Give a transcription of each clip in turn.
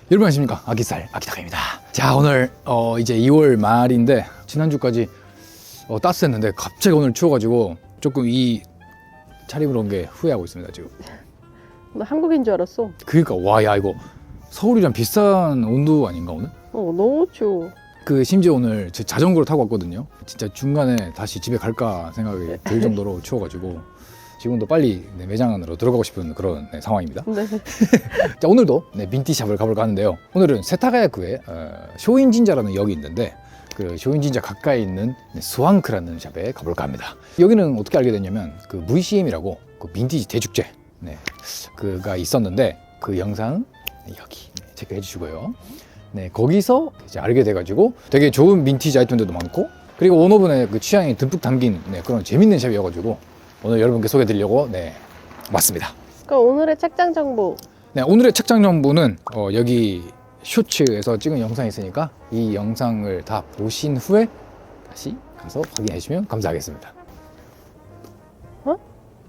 여러분 안녕하십니까. 아기살 아기타카입니다. 자, 오늘 이제 2월 말인데 지난주까지 따스했는데 갑자기 오늘 추워가지고 조금 이 차림으로 온 게 후회하고 있습니다 지금. 나 한국인 줄 알았어. 그러니까 와, 야 이거 서울이랑 비슷한 온도 아닌가 오늘? 너무 추워. 그 심지어 오늘 제 자전거를 타고 왔거든요. 진짜 중간에 다시 집에 갈까 생각이 들 정도로 추워가지고 지금도 빨리 매장 안으로 들어가고 싶은 그런 상황입니다. 네. 자, 오늘도 빈티지샵을 가볼까 하는데요. 오늘은 세타가야쿠에 쇼인진자라는 역이 있는데 그 쇼인진자 가까이 있는 스왕크라는 샵에 가볼까 합니다. 여기는 어떻게 알게 됐냐면 그 VCM이라고 그 빈티지 대축제 그가 있었는데 그 영상 여기 체크해 주시고요. 네, 거기서 이제 알게 돼가지고 되게 좋은 빈티지 아이템들도 많고 그리고 오너분의 그 취향이 듬뿍 담긴 그런 재밌는 샵이어가지고 오늘 여러분께 소개해드리려고 왔습니다. 그럼 오늘의 책장 정보. 네, 오늘의 책장 정보는 여기 쇼츠에서 찍은 영상이 있으니까 이 영상을 다 보신 후에 다시 가서 확인해 주시면 감사하겠습니다.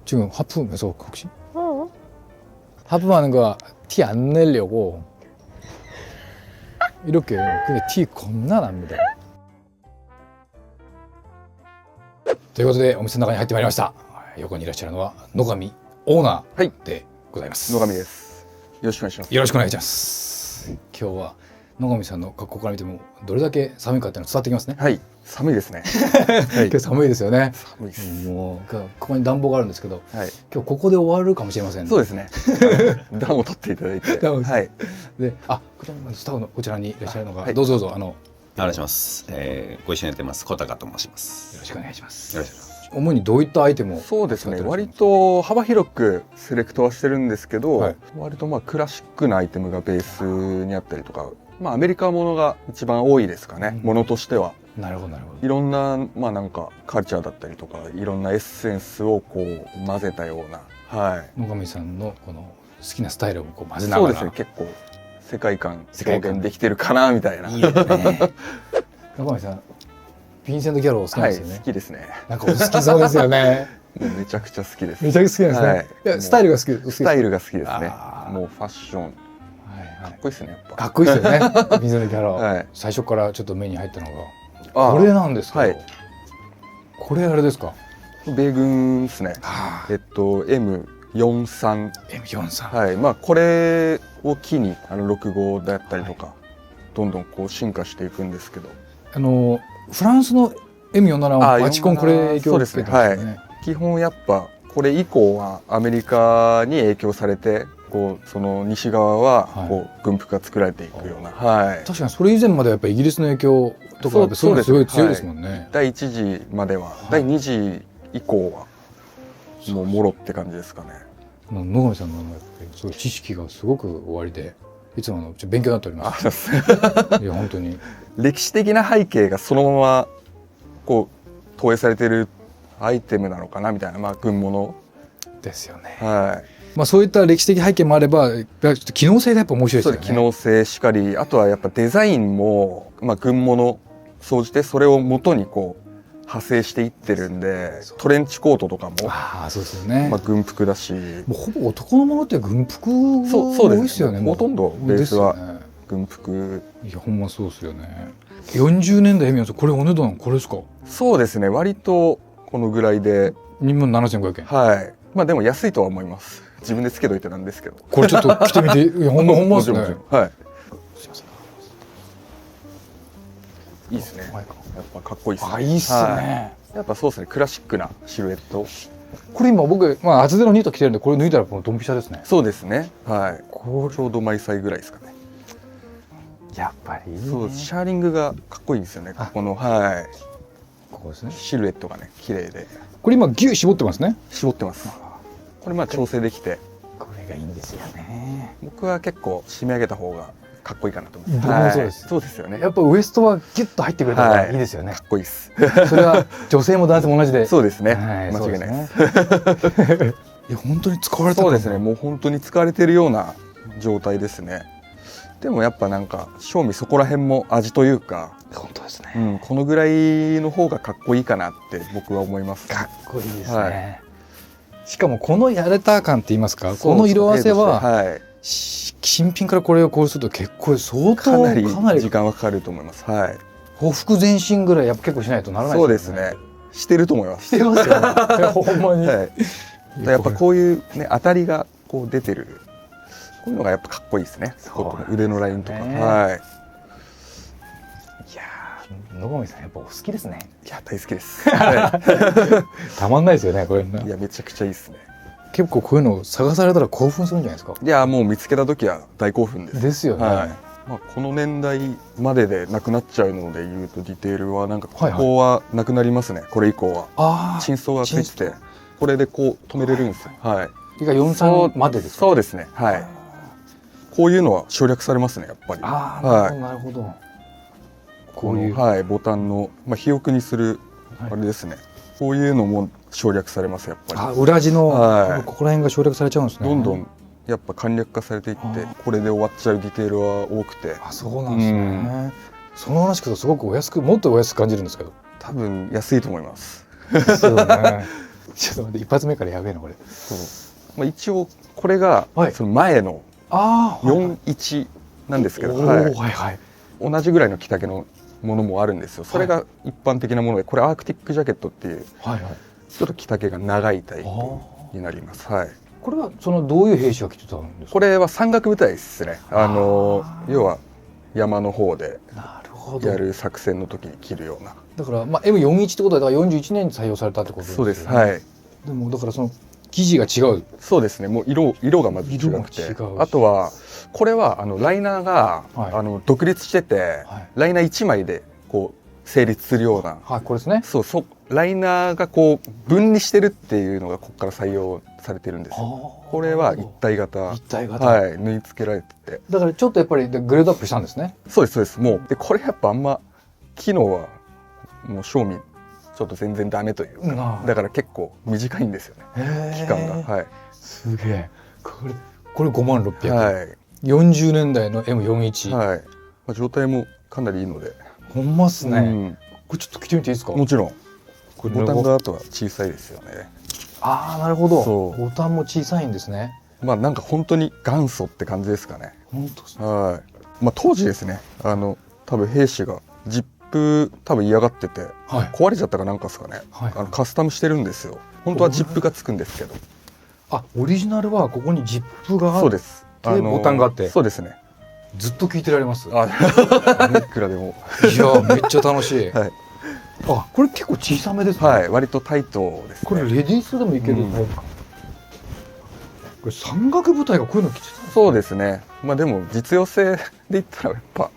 지금 하품해서 혹시? 하품하는 거 티 안 내려고 이렇게 근데 티 겁나 납니다. ということでお店の中に入ってまいりました。横にいらっしゃるのは野上オーナーでございます。野上です。よろしくお願いします。よろしくお願いします。今日は野上さんの格好から見てもどれだけ寒いかっていうの伝わってきますね。はい、寒いですね。はい、今日寒いですよね。寒いです。もうここに暖房があるんですけど、はい、今日ここで終わるかもしれませんね。そうですね。暖を取っていただいて、はい。で、こちらのスタッフのこちらにいらっしゃるのが、どうぞどうぞお願いします。ご一緒にやってます小高と申します。よろしくお願いします。よろしくお願いします。主にどういったアイテムを？そうですね。割と幅広くセレクトはしてるんですけど、割とクラシックなアイテムがベースにあったりとか、アメリカものが一番多いですかね。ものとしては。なるほどなるほど。いろんななんかカルチャーだったりとか、いろんなエッセンスをこう混ぜたような、はい。野上さんのこの好きなスタイルをこう混ぜながら。そうですね。結構世界観表現できてるかなみたいな。いいですね。野上さん。ヴィンセント・ギャロー好きですよね。はい、好きですね。なんかお好きそうですよね。めちゃくちゃ好きです。めちゃくちゃ好きなんですね。はい、スタイルが好き。スタイルが好きですね。もうファッション、かっこいいですね。やっぱ。かっこいいですよね。ヴィンセント・ギャロー。最初からちょっと目に入ったのがこれなんですけど、これあれですか？米軍ですね。M43。はい。これを機に65だったりとかどんどんこう進化していくんですけど。フランスの M47 はバチコンこれ影響を受けてますよね。基本やっぱこれ以降はアメリカに影響されてこうその西側はこう軍服が作られていくような、確かにそれ以前まではやっぱりイギリスの影響とかそういうのすごい強いですもんね。第1次までは、第2次以降はもうもろって感じですかね。野上さんのやっぱりそういう知識がすごくおありでいつも勉強になっております。いや本当に歴史的な背景がそのままこう投影されているアイテムなのかなみたいな、軍物ですよね。はい。そういった歴史的背景もあれば、機能性がやっぱ面白いですよね。機能性しかり、あとはやっぱデザインも軍物総じてそれを元にこう派生していってるんで、トレンチコートとかもそうですよね。軍服だし、もうほぼ男のものって軍服多いですよね。ほとんどベースは軍服。いやほんまそうですよね。40年代これお値段これですか？そうですね。割とこのぐらいで27500円。はい。でも安いとは思います。自分でつけといてなんですけど。これちょっと着てみて。いやほんまですね。はい。いいですね。やっぱかっこいいですね。いいっすね。やっぱそうですね。クラシックなシルエット。これ今僕厚手のニット着てるんでこれ脱いだらこのドンピシャですね。そうですね。はい。ちょうど毎歳ぐらいですかね。やっぱりそうシャーリングがかっこいいんですよね。このここですね。シルエットがね綺麗で。これ今ギュ絞ってますね。絞ってます。これ調整できて。これがいいんですよね。僕は結構締め上げた方がかっこいいかなと思います。僕もそうです。そうですよね。やっぱウエストはギュッと入ってくれた方がいいですよね。かっこいいです。それは女性も男性も同じで。そうですね。間違いないです。いや本当に使われてそうですね。もう本当に使われているような状態ですね。でもやっぱなんか正味そこら辺も味というか、本当ですね。このぐらいの方がかっこいいかなって僕は思います。かっこいいですね。しかもこのやれた感って言いますか、この色合わせは新品からこれをこうすると結構相当かなりかなり時間はかかると思います。はい。ほふ前進ぐらいやっぱ結構しないとならないそうですね。してると思います。してますよねいやほんまに、はい。やっぱこういうね当たりがこう出てるこういうのがやっぱかっこいいですね。そうですね腕のラインとか。はい。いやー野上さんやっぱお好きですねいや大好きです。はたまんないですよねこれねい。いやめちゃくちゃいいですね。結構こういうの探されたら興奮するんじゃないですかいやもう見つけた時は大興奮です。ですよね、はい。まあこの年代まででなくなっちゃうので言うとディテールはなんかこはいはいこはなくなりますね。これ以降はあチンソーがついててこれでこう止めれるんですよ。はい。あが43までですかそうですね。はい。こういうのは省略されますねやっぱり。ああはい。なるほどここういうのはいボタンのまあ肥沃にするはいあれですね。こういうのも省略されますやっぱり。あ裏地の、はいここら辺が省略されちゃうんですねどんどんやっぱ簡略化されていってこれで終わっちゃうディテールは多くてあそうなんですね、その話聞くとすごくお安くもっとお安く感じるんですけど多分安いと思います。ですよねちょっと待って一発目からやべえなこれそうまあ、一応これがはいその前のああ41なんですけど、おーはいはいはい同じぐらいの着丈のものもあるんですよ。それが一般的なものでこれアークティックジャケットっていうはいはいちょっと着丈が長いタイプあーになります。はい、これはそのどういう兵士が着てたんですかこれは山岳部隊ですね。あー要は山の方でなるほどやる作戦の時に着るような。だから、まあ、M41 ってことはだから41年に採用されたってことですよねそうです。はい。でもだからその生地が違うそうですね。もう色がまず違くて、色が違うしあとはこれはライナーが、はい独立してて、はいライナー1枚でこう成立するような。はいこれですねライナーがこう分離してるっていうのがここから採用されてるんですよ。これは一体型。一体型、はい、縫い付けられてて。だからちょっとやっぱりグレードアップしたんですねそうですそうです。もうでこれやっぱあんま機能はもう賞味ちょっと全然ダメというか、だから結構短いんですよね。期間が。はい。すげえこれ5万600、はい。 40年代の M41、はい。まあ、状態もかなりいいので。ほんまっすね、うんこれちょっと着てみていいですかもちろん。これボタンがあとは小さいですよね。ああなるほどそうボタンも小さいんですねまあなんか本当に元祖って感じですかね。本当ですねはい。まあ当時ですね、多分兵士がジップ多分嫌がってて、はい壊れちゃったかなんかですかね。はいカスタムしてるんですよ。本当はジップがつくんですけど。あオリジナルはここにジップがあるそうです。ボタンがあってそうですね。ずっと聞いてられますいあ、いくらでも。やめっちゃ楽しい、はい。あこれ結構小さめですね、はい。割とタイトですね。これレディースでもいける、うんタイプかこれ山岳部隊がこういうの着てたんですそうですね。まあでも実用性で言ったらやっぱ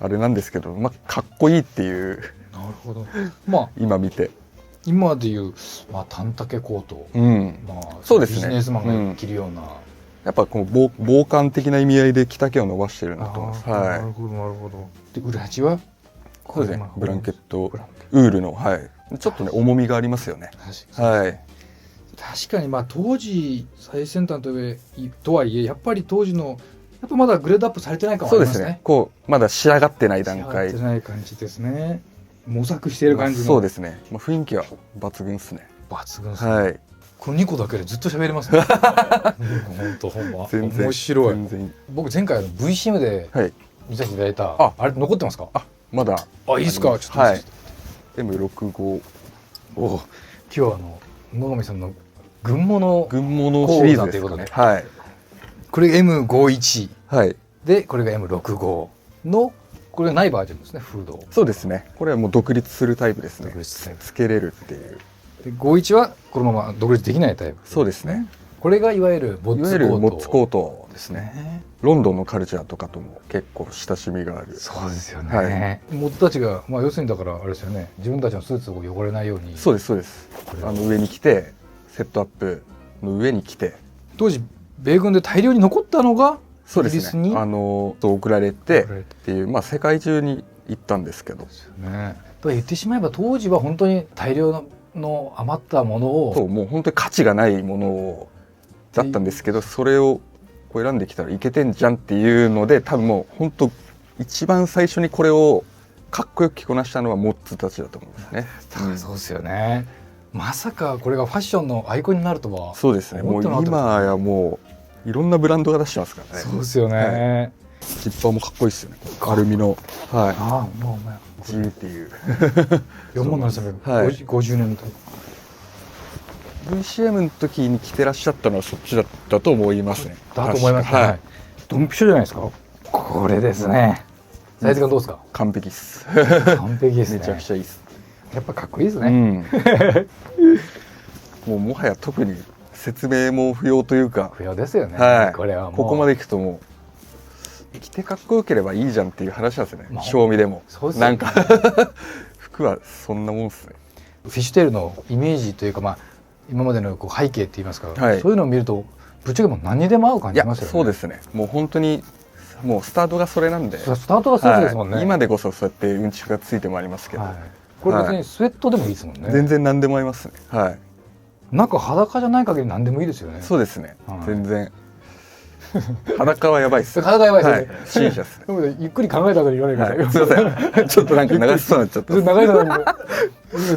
あれなんですけど、まあかっこいいっていうなるほどまあ今見て。今でいう、まあ、短丈コート、うん。まあ、そうですねビジネスマンが着るような、やっぱこの防寒的な意味合いで着丈を伸ばしてるなと思います。なはるほどなるほどで裏地はい。そうですね。ブランケットブランケットウールのはい。ちょっとね重みがありますよね。確かに、はい。確かにまあ当時最先端とはいえやっぱり当時のやっぱまだグレードアップされてない感はそうでねありますすね。こうまだ仕上がってない段仕上が階って。ない感じですね。模索している感じの。そうですね。まあ雰囲気は抜群ですね。抜群ですね。はい。この2個だけでずっと喋れますね。本当ほんま。全然面白い。全然僕前回VCM ではい。見させていただいたあれ残ってますか？まだあいいですか？ちょっとはい。M65 お今日は野上さんの軍物軍物シリーズですかね。はい。これが M51 はい。でこれが M65 のこれがないバージョンですねフード。そうですね。これはもう独立するタイプですね。独立タイプつけれるっていう。で51はこのまま独立できないタイプ。そうですね。これがいわゆるモッいわゆツコートるモッツコートですね。ね。ロンドンのカルチャーとかとも結構親しみがある。そうですよはね。モッツたちがまあ要するにだからあれですよね。自分たちのスーツを汚れないように。そうですそうです。これ上に着てセットアップの上に着て。当時米軍で大量に残ったのがそうイギリスにですね。送られて送られてっていうまあ世界中に行ったんですけど。ですよね。だから言ってしまえば当時は本当に大量の余ったものをそうもう本当に価値がないものをだったんですけど、それをこう選んできたらいけてんじゃんっていうので、多分もう本当一番最初にこれをかっこよく着こなしたのはモッツたちだと思いますね。そうですよね。まさかこれがファッションのアイコンになるとは。そうですね。もう思ってなかったですね今やもういろんなブランドが出してますからね。そうですよね。ジッパーもかっこいいですよね。アルミの、はああ、もうお前。い、自由っていう。 4750年と。 VCM の時に着てらっしゃったのはそっちだったと思いますね。だと思いますね。ははいい。ドンピシャじゃないですか。これですね。サイズ感どうですか？完璧っす。完璧ですね。めちゃくちゃいいっす。やっぱかっこいいですね。うん。もうもはや特に説明も不要というか、不要ですよね。はい、これはもう。ここまでいくともう着てかっこよければいいじゃんっていう話なんですよね。まあ賞味でも。そうですよねなんか服はそんなもんっすね。フィッシュテールのイメージというか、まあ今までのこう背景って言いますか、はいそういうのを見るとぶっちゃけもう何にでも合う感いやじしますよね。そうですね。もう本当にもうスタートがそれなんで。スタートがそうですもんね。はい、今でこそそうやってうんちくがついてもありますけど、はい、これ別にスウェットでもいいですもんね。全然何でも合いますね。はい。なんか裸じゃない限り何でもいいですよね。そうですね。はい全然。裸はやばいっす。裸やばいですよね。はい、新車ですね。でもねゆっくり考えた後に言わないでください。はい、すいません。ちょっとなんか流しそうになっちゃった。長いのに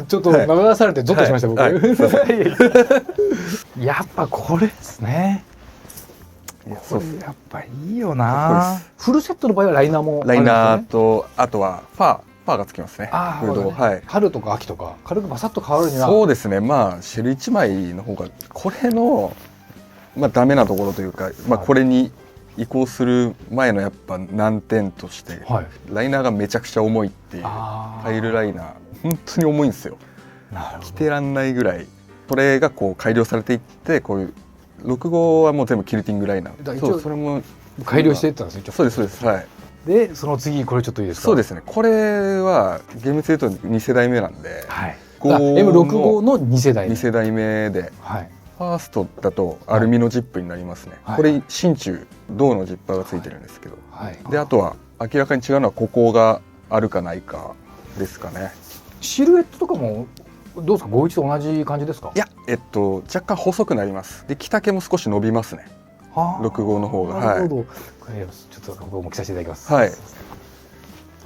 ちょっと流されてゾッとしました、はいはい僕。やっぱこれですね。いやこそうっすね。れやっぱいいよかっな。フルセットの場合はライナーもあるんですよね。ライナーとあとはファーがつきますね。ああ、フード、はい。春とか秋とか軽くバサッと変わるにはそうですね。まあシェル1枚の方がこれのまあダメなところというか、まあこれに移行する前のやっぱ難点として、はい、ライナーがめちゃくちゃ重いっていう。あタイルライナー本当に重いんですよ。なるほ着てらんないぐらい。それがこう改良されていってこういう6号はもう全部キルティングライナー。だから一応そうそれもど。改良していったんですね。ちょっとそうですそうです。はい。でその次これちょっといいですか？そうですね。これは厳密に言うと2世代目なんで、はい。号の M65 の2世代目。 2世代目で、はい。ファーストだとアルミのジップになりますね。はいこれ真鍮銅のジッパーがついてるんですけど、はい。であとは明らかに違うのはここがあるかないかですかね。シルエットとかもどうですか？51と同じ感じですか？いや若干細くなります。で着丈も少し伸びますね。6号の方が。なるほど。これちょっと僕も着させていただきます。はい。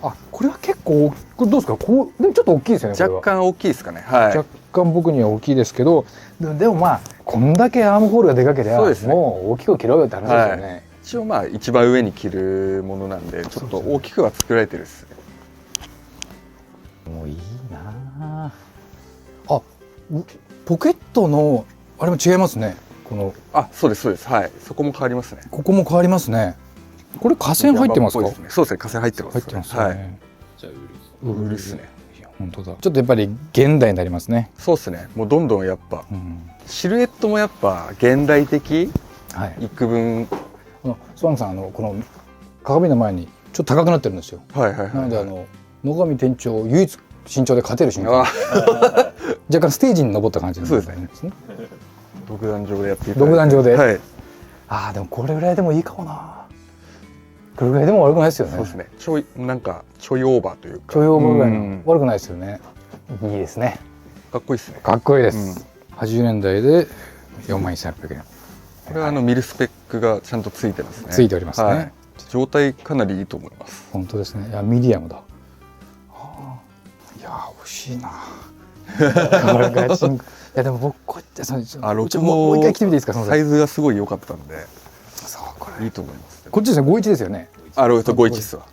あ、これは結構これどうですか？こうでもちょっと大きいですよね。これは若干大きいですかね。はい。若干僕には大きいですけど、でもまあこんだけアームホールがでかければそうですねもう大きく切ろうよって話ですよね。一応まあ一番上に着るものなんでちょっと大きくは作られてるっすね。もういいなあ。ポケットのあれも違いますね。このあ、そうですそうです。はい。そこも変わりますね。ここも変わりますね。これ架線入ってますか？山っぽいですね。そうですね。架線入ってます。入ってますよね。はい。じゃあウルっすね。いや本当だ。ちょっとやっぱり現代になりますね。そうですね。もうどんどんやっぱうん、シルエットもやっぱ現代的はい。幾分。スワンさんこの鏡の前にちょっと高くなってるんですよ。はいはいはい。なので野上店長唯一身長で勝てる瞬間。あ、若干ステージに登った感じなんですね。独壇場でやっていただいて。独壇場で。はい。ああでもこれぐらいでもいいかもな。これぐらいでも悪くないですよね。そうですね。ちょいなんかちょいオーバーというか。許容ぐらいのうん悪くないですよね。いいですね。かっこいいですね。かっこいいです。80年代で41,800円。これはミルスペックがちゃんとついてますね。ついておりますね。はい、状態かなりいいと思います。本当ですね。いやミディアムだ。いや惜しいな。これガチンコ。いやでも僕こっち6もう一回来てみていいですか？サイズがすごい良かったんでそうこれいいと思います。こっちですね。51ですよね。あ、ロイト51っすわ。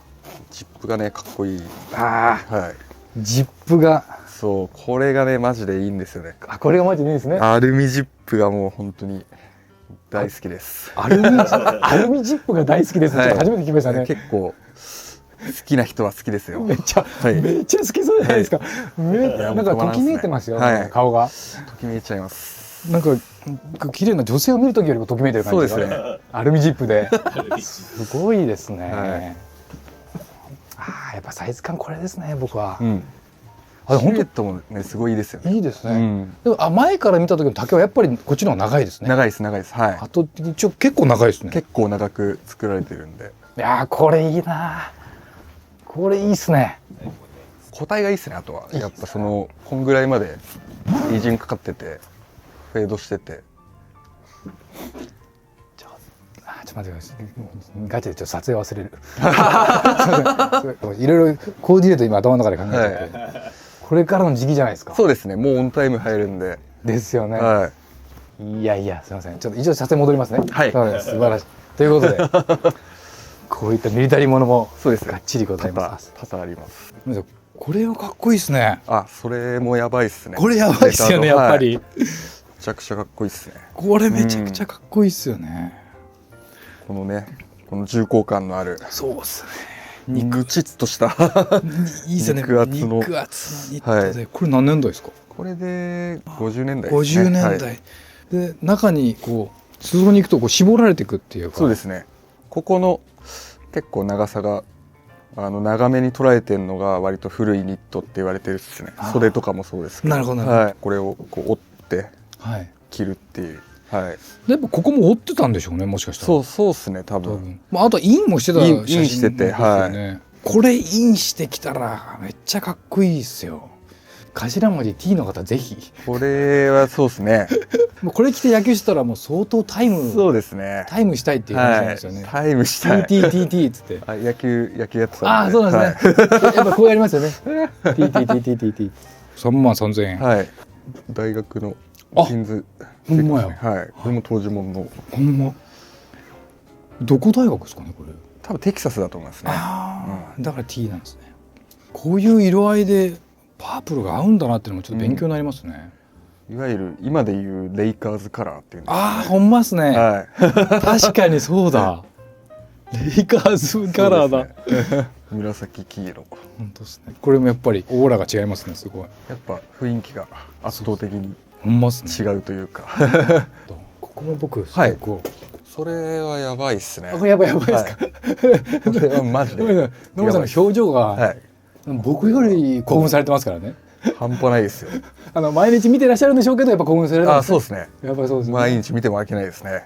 ジップがねかっこいい。ああ。はい。ジップがそうこれがねマジでいいんですよね。これがマジでいいですね。アルミジップがもう本当に大好きです。アルミジップが大好きです。はいちょっと初めて聞きましたね。結構好きな人は好きですよ。めっちゃ、はいめっちゃ好きそうじゃないですか。なんかときめいてますよ、はい顔が。ときめいちゃいます。なんか綺麗な女性を見るときよりもときめいてる感じが。そうですね。アルミジップで。すごいですね。はいああ、やっぱサイズ感これですね、僕は。うん。あ、シルエッ本トもねすごいいいですよね。当いいですね。うん。でも前から見た時の丈はやっぱりこっちの方が長いですね。長いです長いです。はい。あと一応結構長いですね。結構長く作られてるんで。いやーこれいいな。これいいっすね。個体がいいですね。あとはやっぱこんぐらいまでイージンかかっててフェードしてて。ちょっと待ってください。ガチでちょっと撮影忘れる。いろいろコーディネート今頭の中で考えてて、これからの時期じゃないですか。そうですね。もうオンタイム入るんで。ですよね。はい。いやいや、すみません。ちょっと一度撮影戻りますね。はいそうです素晴らしい。ということで、こういったミリタリーものもそうですがっちりござい多ます。々あります。これはかっこいいですね。あ、それもやばいっすね。これやばいっすよね、やっぱり。めちゃくちゃかっこいいっすね。これめちゃくちゃかっこいいっすよね。このね、この重厚感のあるそうっす肉ちっとしたいいっすよね。肉厚の肉厚のニットで、これ何年代ですか？これで50年代ですね。 50年代。で、中にこう裾に行くとこう絞られていくっていうか。そうですね。ここの結構長さが長めに捉えてるのが割と古いニットって言われてるですね。袖とかもそうですけど。なるほどなるほど。はい。これをこう折ってはい。着るっていう。はい。やっぱここも折ってたんでしょうね、もしかしたら。そうですね、多多分。分。まああとインもしてたイン写真しててですよね。これインしてきたらめっちゃかっこいいですよ。頭文字 T の方ぜひ。これはそうですね。もうこれ着て野球してたらもう相当タイムですね。タイムしたいっていう感じなんですよね。タイムしたい。 TTTT っつって。あ、野球やってたんで。ああ、そうなんですね。やっぱこうやりますよね。TTTTTT。33,000円。はい。大学のあ金図。ほんまや。はい。これも当時もの。ほんま。どこ大学ですかね、これ。多分テキサスだと思いますね。ああ、だから T なんですね。こういう色合いでパープルが合うんだなっていうのもちょっと勉強になりますね。いわゆる今でいうレイカーズカラーっていうんですかね。ああ、ほんまっすね。はい。確かにそうだ。レイカーズカラーだ。そうですね。紫黄色。本当ですね。これもやっぱりオーラが違いますね、すごい。やっぱ雰囲気が圧倒的にほんまっすね。違うというか。ここも僕、はいこう。それはやばいっすね。あ、これやばいですか。はいこれはマジで。野村さんの表情が、はい。僕より興奮されてますからね。半端ないですよ。毎日見てらっしゃるんでしょうけど、やっぱ興奮されてます、そうですね。やっぱりそうですね。毎日見ても飽きないですね。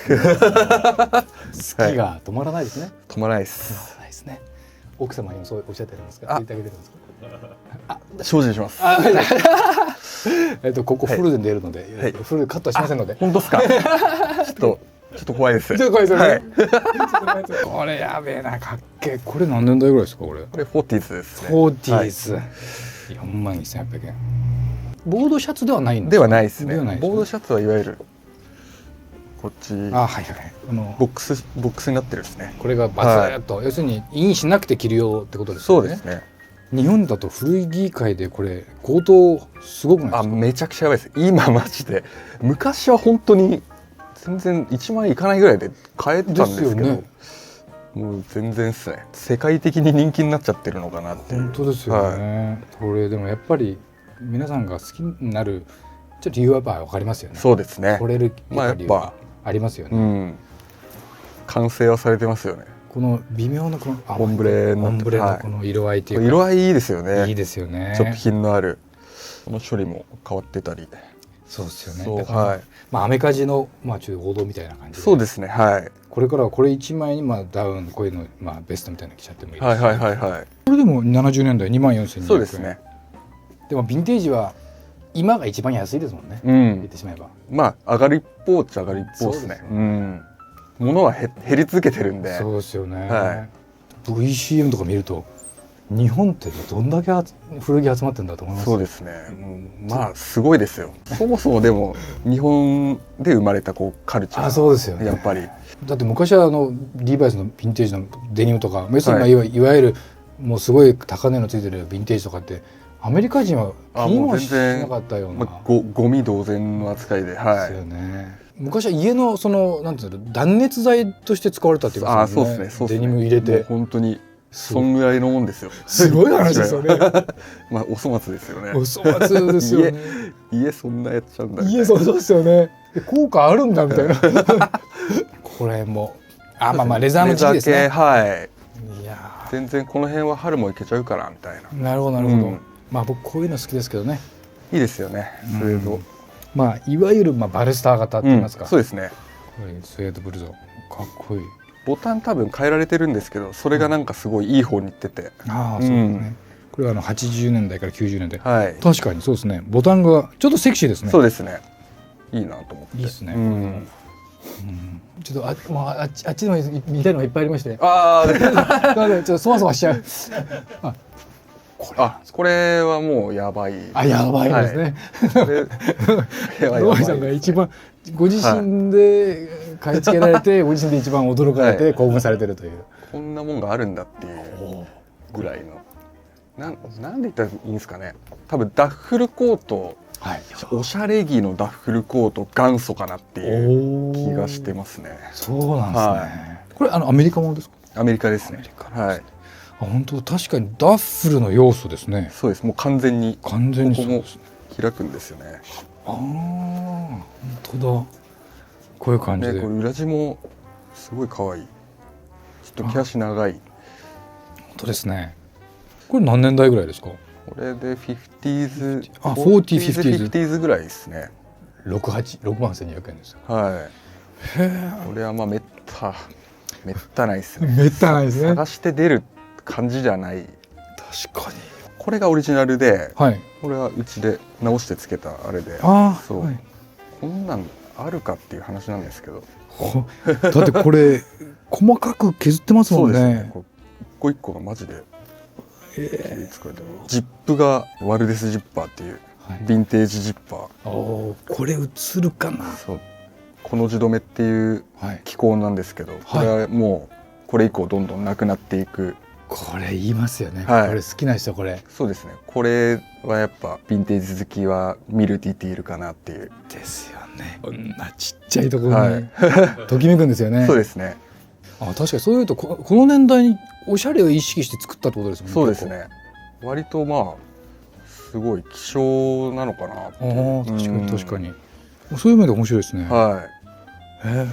好きが止まらないですね。止まらないで止す。まらないですね。奥様にもそうおっしゃってるんですか。あ言ってあげてるんですか。精進します。ここフルで出るので、はいフルでカットはしませんので。本当ですか。ちょっと怖いです。ちょっと怖いですよね。はいこれやべえな、かっけえ。これ何年代ぐらいですか、これ。これフォーティーズですね。フォーティーズ。41,800円。ボードシャツではないんですか。ではないですね。ではないですねボードシャツはいわゆるこっちあ、はいはい。ボックスになってるですね。これがバツッと、要するにインしなくて着るよってことですよね。そうですね。日本だと古着界でこれ高騰すごくないですか。めちゃくちゃやばいです。今マジで昔は本当に全然1万円いかないぐらいで買えたんですけど、ですよねもう全然ですね。世界的に人気になっちゃってるのかなっていう。本当ですよね、これでもやっぱり皆さんが好きになるちょっと理由はやっぱ分かりますよね。そうですね。惚れるまあやっぱ理由がありますよね、完成はされてますよね。この微妙なこのオンブレのオンブレのこの色合いっていうか、色合いいいですよね。いいですよね。ちょっと品のある。この処理も変わってたり。そうですよね。そうだからはい。まあアメカジのちょっと王道みたいな感じで。そうですね。はい。これからはこれ1枚にダウンこういうのベストみたいなの着ちゃってもいいですし、はい。これでも70年代24,200円。そうですね。でもヴィンテージは今が一番安いですもんね、言ってしまえば。まあ上がる一方っちゃ上がる一方ですね。そうですよ物は減り続けてるんで。そうですよね、は VCM とか見ると日本ってどんだけ古着集まってるんだと思います。そうですね。まあすごいですよ。そもそもでも日本で生まれたカルチャー。そうですよね。やっぱり。だって昔はリーバイスのヴィンテージのデニムとか、要するにいわゆるもうすごい高値のついてるヴィンテージとかってアメリカ人は気にもしなかったような、ゴミ同然の扱いで。はい。ですよね。昔は家のなんていうの断熱材として使われたって言いますよね。そうですね。デニム入れて。本当にそんぐらいのもんですよ。すごい話ですよね。まあお粗末ですよね。お粗末ですよね。家そんなやっちゃうんだ。家そうですよね。効果あるんだみたいな。これもレザーの地ですね。はい。いや全然この辺は春もいけちゃうからみたいな。なるほどなるほど。僕こういうの好きですけどね。いいですよね。スウェード。いわゆるバルスター型って言いますか。そうですね。スウェードブルゾンかっこいい。ボタン多分変えられてるんですけど、それがなんかすごいいい方にいってて。そうですね。これは80年代から90年代。はい。確かにそうですね。ボタンがちょっとセクシーですね。そうですね。いいなと思って。いいですね。ちょっとあっちでも見たいのがいっぱいありまして。ちょっとそわそわしちゃう。これはもうやばい。やばいですね。野井さんが一番ご自身で買い付けられて、ご自身で一番驚かれてはい興奮されてるという。こんなもんがあるんだっていうぐらいのなんで言ったらいいんですかね。多分ダッフルコート、はい。おしゃれ着のダッフルコート元祖かなっていう気がしてますね。そうなんですね。はこれアメリカものですか？アメリカですね。アメリカはい。あ、本当確かにダッフルの要素ですね。そうです。もう完全に完全にここもそうですね。開くんですよね。ああ、本当だ。こういう感じで。これ裏地もすごい可愛い。ちょっと毛足長い。本当ですね。これ何年代ぐらいですか？これで 50s、あ、40s 50s ぐらいですね。6万1200円ですよ。はい。へえ。これはまあめったないですね。めったないですね。探して出る感じじゃない。確かに。これがオリジナルで、はい。これはうちで直してつけたあれで、ああ、そう、はい。こんなんあるかっていう話なんですけど。だってこれ細かく削ってますもんね。こう一個一個がマジで作られてる。ジップがワルデスジッパーっていうはいヴィンテージジッパー。おー、これ映るかな。そう、この字止めっていうはい。機構なんですけど、これはもうこれ以降どんどんなくなっていく。これ言いますよね。はいこれ好きな人これそうですね。これはやっぱヴィンテージ好きは見るディティールかなっていう。ですよね。こんなちっちゃいところにはいときめくんですよね。そうですね。あ、確かにそういうとこの年代におしゃれを意識して作ったってことですもんね。そうですね。割とまあすごい希少なのかなって結構。ああ、確かうんに確かに。そういう面で面白いですね。はへえ。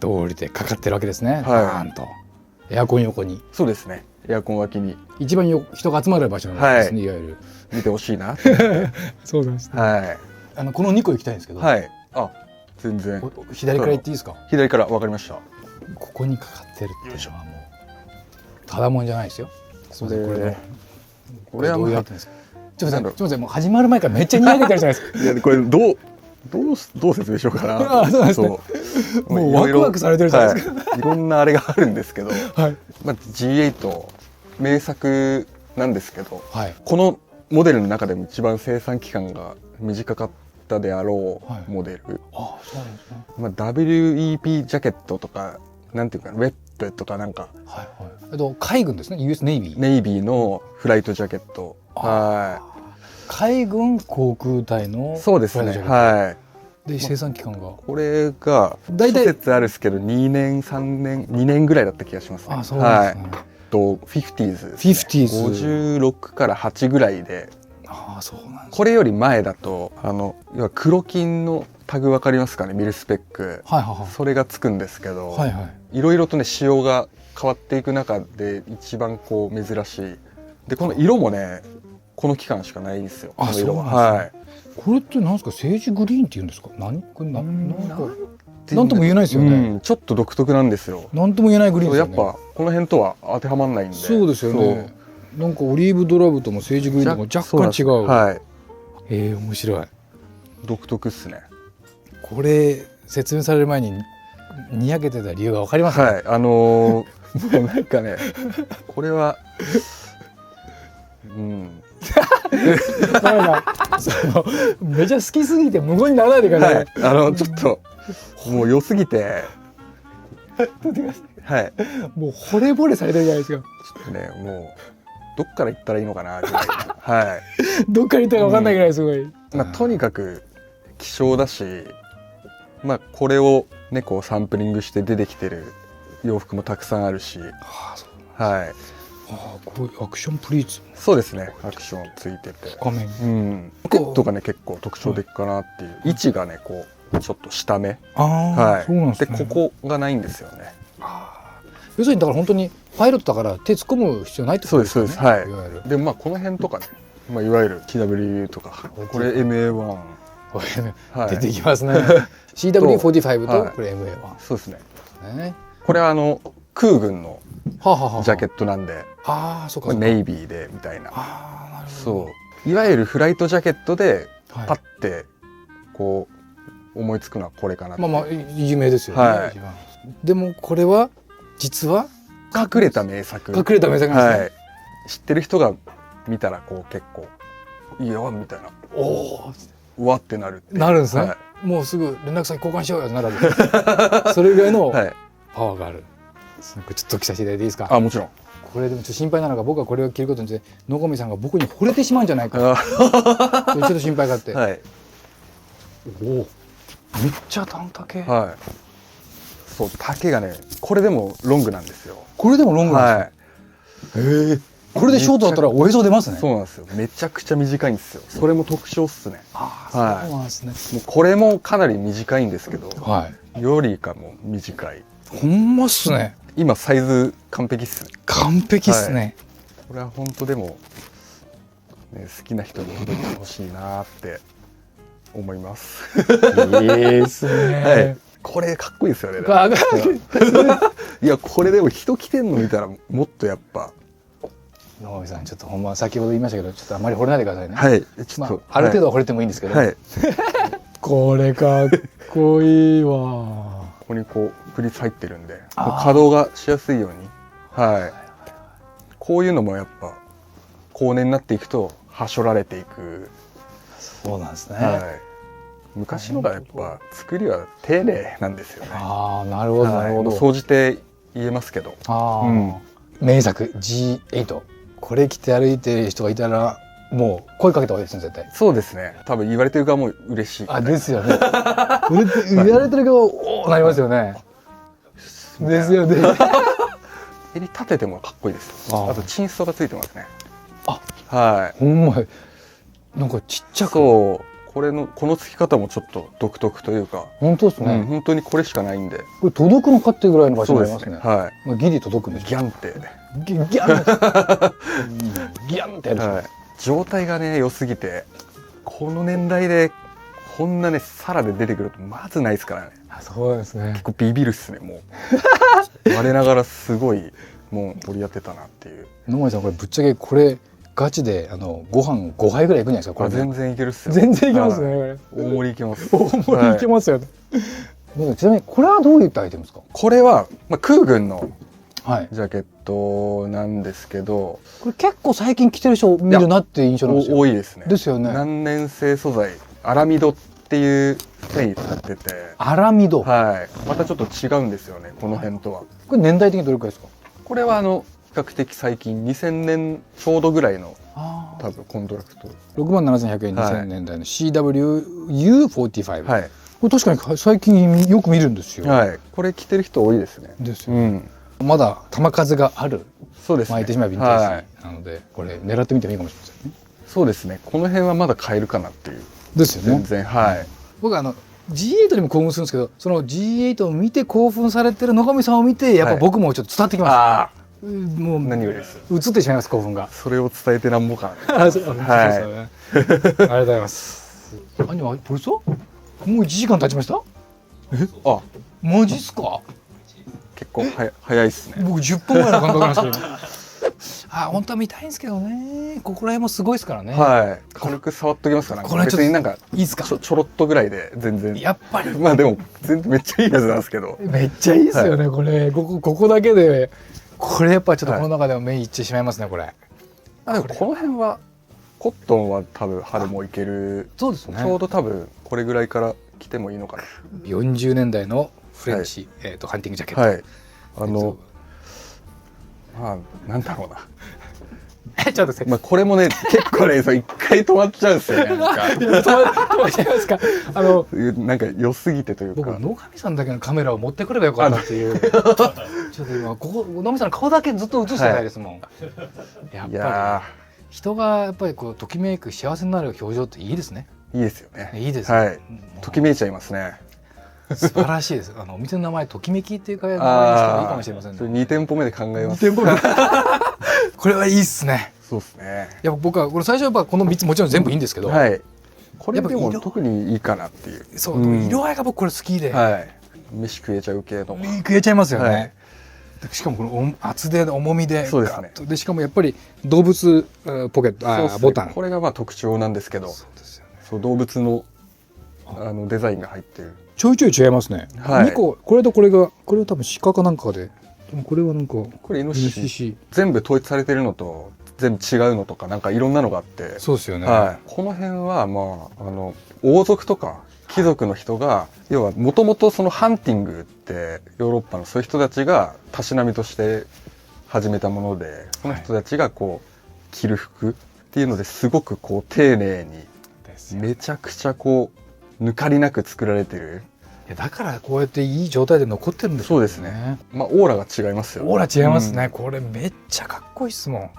通りでかかってるわけですね。いバーンとエアコン横にい。そうですね。エアコン脇に一番人が集まる場所なんですね。いわゆる。見てほしいな。そうなんですね。はこの2個行きたいんですけど。い。はい。あ、全然。左から行っていいですか？左からわかりました。ここにかかってるっていうのはもうただもんじゃないですよ。すみません、これね。これはまあどうやってんですか？すみません、もう始まる前からめっちゃにやけてるじゃないですか。いやこれどう説明しようかな。あ、そうなんですね。そうもうワクワクされてるじゃないですか。はい、いろんなあれがあるんですけど、はい。まあ G8 名作なんですけど、はい。このモデルの中でも一番生産期間が短かったであろはいうモデル、あ、そうなんですね。まあ WEP ジャケットとかなんていうかウェップとかなんかはいはい。海軍ですね。US ネイビー。ネイビーのフライトジャケット、は海軍航空隊のい、そうですね。フライトジャケットはい。で生産期間が。これが大体諸説あるんですけど2年3年2年ぐらいだった気がしますね。あ、そうなんですね。はい、と 50s ですね、 50s 56から8ぐらいで、あ、そうなんですね。これより前だと要は黒金のタグ分かりますかね、ミルスペック、はいはいはい。それがつくんですけど、はいはい。いろいろとね仕様が変わっていく中で一番こう珍しいで、この色もねこの期間しかないんですよ。あ、この色は、そうなんはい、ですね。これってなんですか？セージグリーンって言うんですか？何？これなんとも言えないですよね。うん、ちょっと独特なんですよ。なんとも言えないグリーンですよね。やっぱこの辺とは当てはまんないんで。そうですよね。なんかオリーブドラブともセージグリーンとも若干違う。はい、面白い。独特っすね。これ説明される前ににやけてた理由がわかりますね。はい、もうなんかねこれはなんかめちゃ好きすぎて無言にならないでください。はい、ちょっともう良すぎてはいもう惚れ惚れされてるじゃないですか。ちょっとねもうどっから行ったらいいのかなぐらいはいどっから言ったかわかんないぐらいすごい。まあとにかく希少だし、まあこれをねこうサンプリングして出てきてる洋服もたくさんあるし、ああ、そう。はい、ああ、こういうアクションプリーツそうですね、アクションついてて、画面。うん、ポケットがね結構特徴的かなっていう、位置がねこうちょっと下目、ああ、はい、そうなんですね。ここがないんですよね。要するにだから本当にパイロットだから手突っ込む必要ないってことですよね。そうですはいいわゆる。でまあこの辺とかね、まあ、いわゆる TW とかこれ MA1、はい、出てきますね。CW45 とはいこれ MA1。そうですね。ね。これは空軍のはあはあはあ。ジャケットなんで、ああ、そうかこれそうか。ネイビーでみたいな、ああ、なるほど。そういわゆるフライトジャケットではいパッてこう思いつくのはこれかなって。まあまあ有名ですよね。はい一番でもこれは実は隠れた名作、隠れた名作なんですね。はい、知ってる人が見たらこう結構いいよみたいな、おお。うわってなるっていうなるんですね、はもうすぐ連絡先交換しようよってなるわけですそれぐらいのい、はい、パワーがある。ちょっと着させていただいていいですか。あもちろんこれでもちょっと心配なのが、僕はこれを着ることによって野上さんが僕に惚れてしまうんじゃないか、あちょっと心配があって、はいおおめっちゃ短丈、はいそう丈がねこれでもロングなんですよこれでもロングなんはですか、へえ、これでショートだったらおへそ出ますね。そうなんですよめちゃくちゃ短いんですよそれも特徴っすねああ、はいそうなんですね。もうこれもかなり短いんですけどはい、よりかも短いほんまっすね。今サイズ完璧っすね完璧っすね。これは本当でも、ね、好きな人に届いてほしいなって思いますいいっすね。はいこれかっこいいですよねかっこいいいやこれでも人着てんの見たらもっとやっぱ野上さん、ちょっとほんま先ほど言いましたけど、ちょっとあまり惚れないでくださいね。はいちょまあっと、ある程度は惚れてもいいんですけど、はい、はい、これかっこいいわ。ここにこうプリーツ入ってるんであー稼働がしやすいようにはいこういうのもやっぱ後年になっていくとはしょられていく、そうなんですね。はい、昔のがやっぱ作りは丁寧なんですよねああ、なるほど、なるほど。はい、総じて言えますけどああ、うん名作 G8、これ着て歩いてる人がいたらもう声かけた方がいいですね、絶対。そうですね多分言われてる側も嬉しいあ、ですよね。売られてるけどおーなりますよね。ですよね。襟立ててもかっこいいですあーあとチンストがついてますねあはいほんまや、なんかちっちゃく。そうこの付き方もちょっと独特というか、本当ですね、うん、本当にこれしかないんでこれ届くのかっていうぐらいの場所そうでにありますすね。はまあ、ギリ届くんでいしょ。ギャンって、ギャンギャンってやるんですよ、はい、状態がね良すぎてこの年代でこんなねサラで出てくるとまずないですからねあ、そうですね結。構ビビるっすねもう我ながらすごいもう取り合ってたなっていう野上さん、これぶっちゃけこれガチでご飯5杯ぐらいいくんじゃないですか、これで。これ全然いけるっすよ全然いけますね、はいこれ。大盛りいけます大盛りいけますよね。ちなみにこれはどういったアイテムですか。これは、まあ、空軍のはい。ジャケットなんですけどこれ結構最近着てる人見るなっていう印象なんですよ。多いですねですよね。難燃性素材アラミドっていう繊維使っててアラミド。はいまたちょっと違うんですよねこの辺とはこれ年代的にどれくらいですか。これは比較的最近2000年ちょうどぐらいのあ多分コントラクト67,100円、はい2000年代の CWU45。はいこれ確かに最近よく見るんですよ。はいこれ着てる人多いですねですよ。うんまだ球数がある、そうですね巻いてしまえばヴィンテはいージなので、これ狙ってみてもいいかもしれませんね。そうですねこの辺はまだ買えるかなっていうですよね。全然はい僕はG8 にも興奮するんですけど、その G8 を見て興奮されてる野上さんを見て、やっぱ僕もちょっと伝わってきます。あもう何よりです映ってしまいます、興奮が。それを伝えてなんぼかなあ、そうですよね。はいありがとうございます。何はこれさ？もう1時間経ちました？あマジっすか？結構早いっすね僕10分ぐらいの感覚なんですけど。あ、本当は見たいんですけどね。ここら辺もすごいですからね。はい軽く触っときますかこれちょっと別になんかいいですか？ちょろっとぐらいで全然やっぱりまあでも全然めっちゃいいやつなんですけどめっちゃいいですよね、これ。ここだけで、これやっぱちょっとこの中でも目いってしまいますね、これ。あでもこの辺はコットンは多分春もいけるそうですね。ちょうど多分これぐらいから着てもいいのか40年代のフレンチ、ハンティングジャケット。なはいまあなんだろうなちょっとまあこれもね結構ね一回止まっちゃうんですよねなんか止まっちゃいますか。なんか良すぎてというか僕野上さんだけのカメラを持ってくればよかったっていう。ちょっと今野上さんの顔だけずっと映してないですもん。やっいぱやり人がやっぱりこうときめく幸せになる表情っていいですね。ーいいですよねいいですね。はいときめいちゃいますね素晴らしいです。お店の名前ときめきっていう名前にしたらいいかもしれませんね。それ2店舗目で考えます店舗目これはいいっすね。そうですねいや僕はこれ最初はやっぱこの3つもちろん全部いいんですけど、はいこれでもやっぱ色特にいいかなっていうそう、うん色合いが僕これ好きで、はい飯食えちゃう系の食えちゃいますよね。はいしかもこの厚手の重みでそうですねガッとでしかもやっぱり動物ポケットそうっすねボタンこれがまあ特徴なんですけどそうですよね。そう動物のデザインが入ってるちょいちょい違いますね。はい2個これとこれがこれは多分鹿かなんかで、でもこれはなんかこれイノシシシ全部統一されてるのと全部違うのとかなんかいろんなのがあって、そうですよね。はい、この辺はまあ王族とか貴族の人が要はもともとそのハンティングってヨーロッパのそういう人たちがたしなみとして始めたもので、その人たちがこう着る服っていうのですごくこう丁寧にですよ。めちゃくちゃこう抜かりなく作られてる。いやだからこうやっていい状態で残ってるんですよね。そうですね。まあオーラが違いますよね。オーラ違いますね、これめっちゃかっこいいっすもん。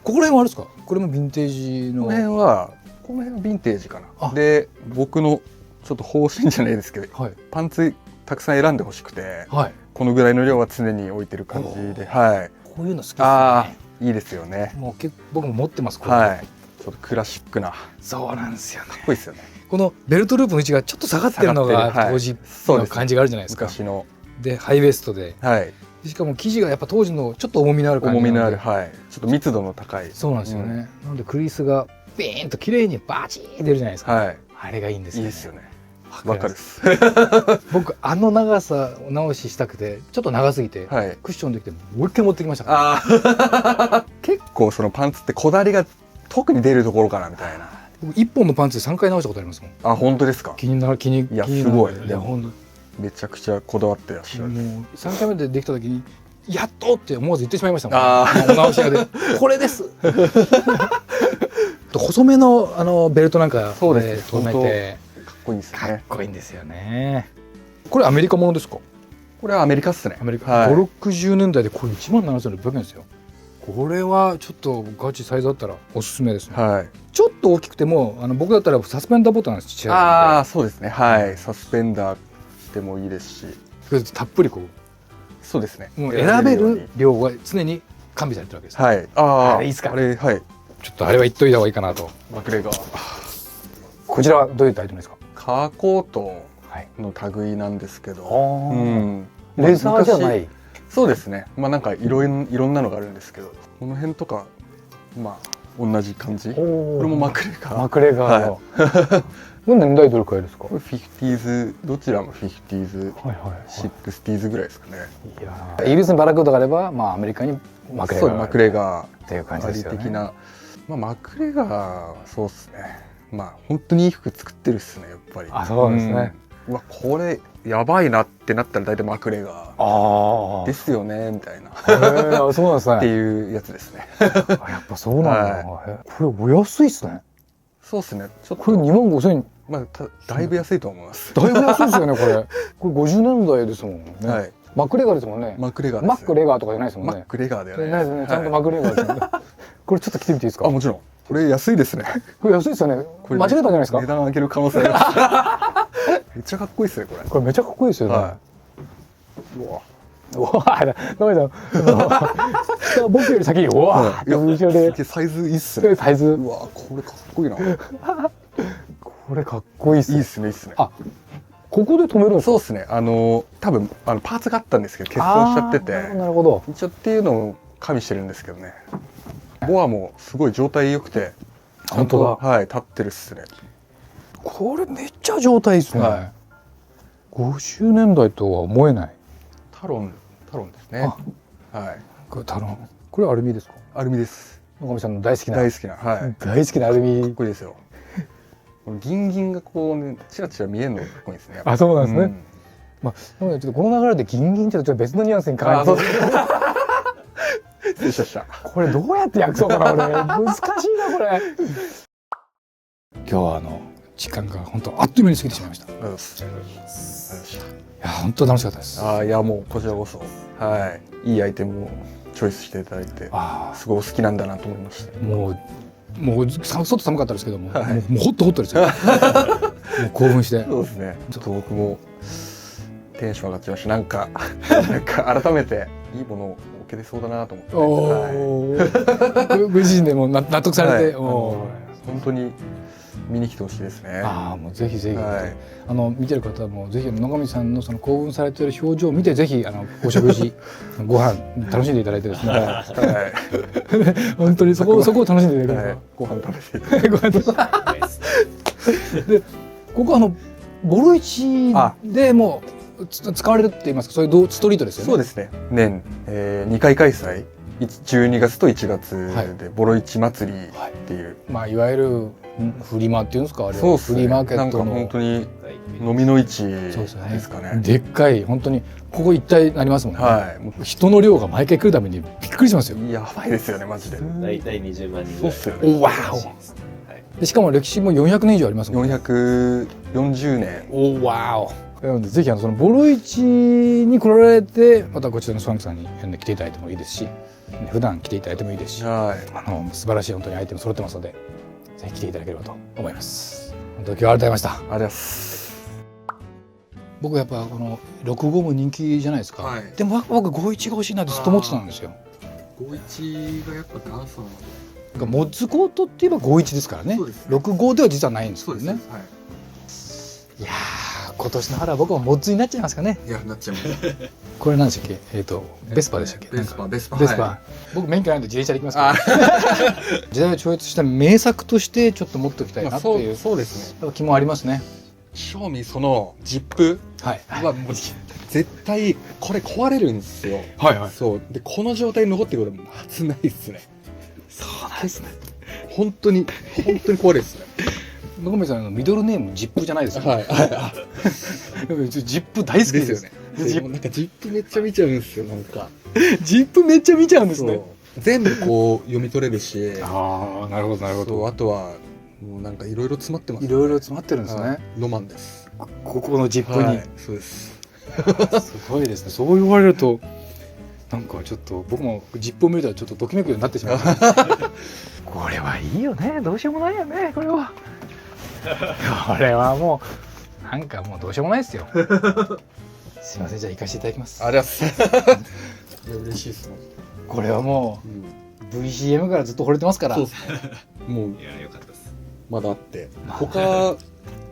ここら辺はあれですか？これもヴィンテージの。この辺はヴィンテージかあな。で僕のちょっと方針じゃないですけど、はいパンツたくさん選んでほしくて、はい。このぐらいの量は常に置いてる感じで、はい。こういうの好きですね。ああいいですよね。もう結構僕も持ってますこれ。はい。ちょっとクラシックなかそうなんですよね。っこいいですよね。このベルトループの位置がちょっと下がってるのが下がってるはい当時そうですの感じがあるじゃないですか。昔のでハイウエストで、はいしかも生地がやっぱ当時のちょっと重みのある感じなので重みのあるはいちょっと密度の高いそうなんですよね。なのでクリスがビーンと綺麗にバチーン出るじゃないですか。はいあれがいいんですよね。いいですよね。わわかるっす。僕あの長さを直ししたくてちょっと長すぎて、はい。クッションできてもう一回持ってきましたから、ああ結構そのパンツってこだわりが特に出るところかなみたいな。僕1本のパンツで3回直したことありますもん。あ本当ですか。気になる気にいや気になるすごいいや本めちゃくちゃこだわってらっしゃる。当もう3回目でできた時にやっとって思わず言ってしまいましたもん。あお直し屋でこれです細めのベルトなんかそうです留めてかっこいいですかっね。こいいんですよね。これアメリカものですか？これはアメリカっすね。アメリカ、はい。 5、60年代でこれ17,600円ですよ。これはちょっとガチサイズだったらおすすめですね。はい。ちょっと大きくても僕だったらサスペンダーボタン違うのああそうですね。はい。サスペンダーでもいいですし。でたっぷりこそうですね。うもう選べようにる量が常に完備されてるわけです、はい。ああれいいっすかあれはい。ちょっとあれは言っといた方がいいかなと。マクレガー。こちらはどういったアイテムですか？カーコートはい。の類なんですけど。ううん。レザーじゃな昔い。そうですね。まあなんかいろんなのがあるんですけど、この辺とかまあ同じ感じ。ここれもマクレガー。マクレガーの。これ年代どれくらいですか？これ 50s どちらも 50s、はいはい。 60s ぐらいですかね。いやイギリスにバラクードがあれば、まあアメリカにマクレガーそうマクレガっていう感じーありですよね。的な。まあマクレガーはそうですね。まあ本当にいい服作ってるっすねやっぱり。あそうなんですね。うわこれやばいなってなったら大体マクレガああ。ーですよねみたいなっそうなんですてね。いうやつですね。あやっぱそうなんだ。これお安いっすね。そうですね。ちょっこれと25,000円。まあだいぶ安いと思います。だいぶ安いですよねこれ。これ50年代ですもんね。はい。マクレガーですもんね。マクレガーです。マックレガーとかじゃないですもんね。マックレガーではないないですね。ちゃんとはいマクレガーですよね。これちょっと着てみていいですか？あもちろん。これ安いですね。これ安いですよね。これ間違えたんじゃないですか値？段上げる可能性あります。めっちゃかっこいいですねこれ。これめちゃかっこいいですよね。はうわ。うわごめんなさい。僕より先にうわいや後ろでサイズいいっすね。サイズうわこれかっこいいな。いこれかっこいいっすいっね。すねいいっすね。あここで止めるんですか？そうですね。多分パーツがあったんですけど欠損しちゃってて、なるほど。一応っていうのを加味してるんですけどね。ボアもすごい状態良くて、本当だ。はい立ってるっすね。これめっちゃ状態いいっすね。は50年代とは思えない。タロンですね。はい。これタロン。これアルミですか？アルミです。野上さんの大好きな大好きな。はい。大好きなアルかっミ。こいいですよ。このギンギンがこうねチラチラ見えるのがかっこいいですね。あそうなんですね。うんまあなのでちょっとこの流れでギンギンってちょっと別のニュアンスに変えて。失礼しました。これどうやって訳そうかな俺難しいなこれ。今日は時間が本当あっという間に過ぎてしまいました。いありがとうございます。や本当楽しかったです。いやもうこちらこそいいアイテムをチョイスしていただいてあすごいお好きなんだなと思いました。もう外寒かったですけども、はいもうホットホットですよ。もう興奮して。そうですね。ちょっと僕もテンション上がっちゃいました。なんか改めていいものを置けてそうだなと思って。おーご自身でも納得されて、はいおー本当に見に来てほしいですね。ああもうぜひぜひ、はい見てる方もぜひ野上さんのその興奮されている表情を見てぜひお食事ご飯楽しんでいただいてですね、は本当にそこを楽しんでいただけれい。ば、ご飯食べていただいて。ご飯とでここボロ市でもう使われるって言いますかそういうストリートですよね。そうですね。年2回開催。12月と1月はいでボロ市祭りっていう、まあいわゆるフリマっていうんですか、あれは。そうっすね、フリーマーケなんかットの。本当に飲みの市そうですよねですかね。でっかい、本当にここ一体になりますもんね。はい、も人の量が毎回来るためにびっくりしますよ。うやばいですよねマジで。大体20万人ぐらい。そうっすよねおわお。でしかも歴史も400年以上ありますもんね。 440年。おわお。なのでぜひそのボロ市に来られて、またこちらのスワンクさんに来ていただいてもいいですし、普段来ていただいてもいいですし、はい、素晴らしい本当にアイテム揃ってますので、ぜひ来ていただければと思います。本当に今日はありがとうございました。ありがとうございます。僕やっぱこの65も人気じゃないですか、はいでも僕51が欲しいなってずっと思ってたんですよ。51がやっぱ元祖の。モッズコートって言えば51ですからね。そうですね65では実はないんですけどね。はい。いやー、今年の春は僕はモッズになっちゃいますかね。いやなっちゃいます。これ何でしたっけ、ベスパでしたっけ。ベスパベスパ、は僕免許ないんで自転車で行きますけど時代を超越した名作としてちょっと持っておきたいなっていう、そうですね。やっぱ気もありますね。正味そのジップはいはもう絶対これ壊れるんですよ。はいはい。そうでこの状態に残ってくることも初ないですね。そうなんですね。本当に怖いですね。野上さんのミドルネームジップじゃないですか。はいジップ大好きです。ですよね。ジップなんかジップめっちゃ見ちゃうんですよなんか。ジップめっちゃ見ちゃうんですね。全部こう読み取れるし、ああ、なるほどなるほそうど。あとはもうなんかいろいろ詰まってます。いろいろ詰まってるんですね。はいロマンです。ここのジップに、はいそうです。すごいですね。そう言われるとなんかちょっと僕もジップを見るとちょっとときめくようになってしまう。これはいいよね。どうしようもないよね。これは。これはもうなんかもうどうしようもないですよ。すいません、じゃあ行かせていただきます。ありがとうございます。いや嬉しいですね。これはもうんう VCM からずっと惚れてますから。そうですね。もういや、よかったです。まだあって、他は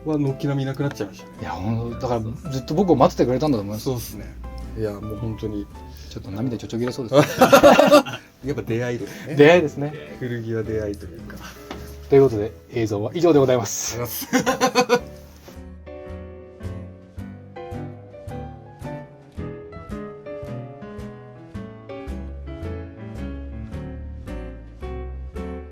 軒並みなくなっちゃいましたね。いや本当だからずっと僕を待っててくれたんだと思います。そうですね。いやもう本当にちょっと涙ちょちょぎれそうです。やっぱ出会いですね。出会いですね。古着は出会いというか。ということで映像は以上でございます。ありがとうございます。